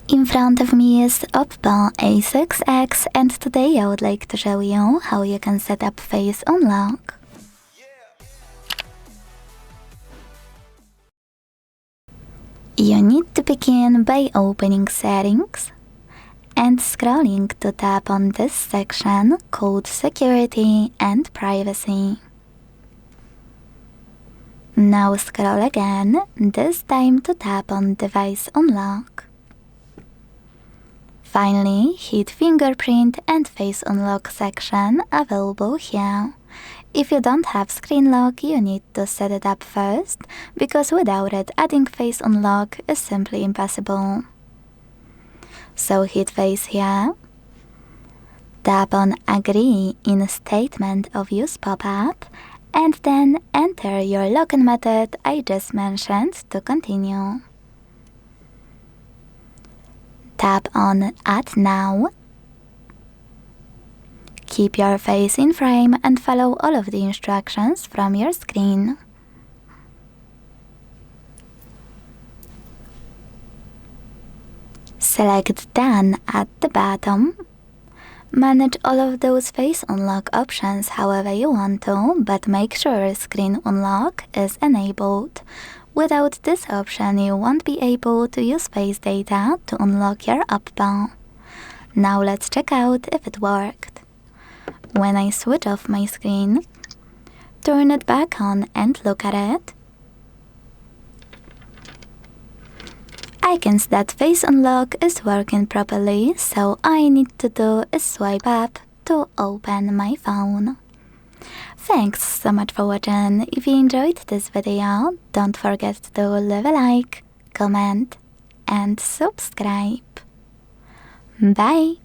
In front of me is OPPO A6x, and today I would like to show you how you can set up Face Unlock. You need to begin by opening Settings and scrolling to tap on this section called Security and Privacy. Now scroll again, this time to tap on Device Unlock. Finally, hit Fingerprint and Face Unlock section available here. If you don't have screen lock, you need to set it up first, because without it, adding Face Unlock is simply impossible. So hit Face here, tap on Agree in Statement of Use pop-up, and then enter your login method I just mentioned to continue. Tap on Add Now. Keep your face in frame and follow all of the instructions from your screen. Select Done at the bottom. Manage all of those Face Unlock options however you want to, but make sure Screen Unlock is enabled. Without this option, you won't be able to use face data to unlock your OPPO. Now let's check out if it worked. When I switch off my screen, turn it back on and look at it, I can see that Face Unlock is working properly, so all I need to do is swipe up to open my phone. Thanks so much for watching. If you enjoyed this video, don't forget to leave a like, comment and subscribe. Bye!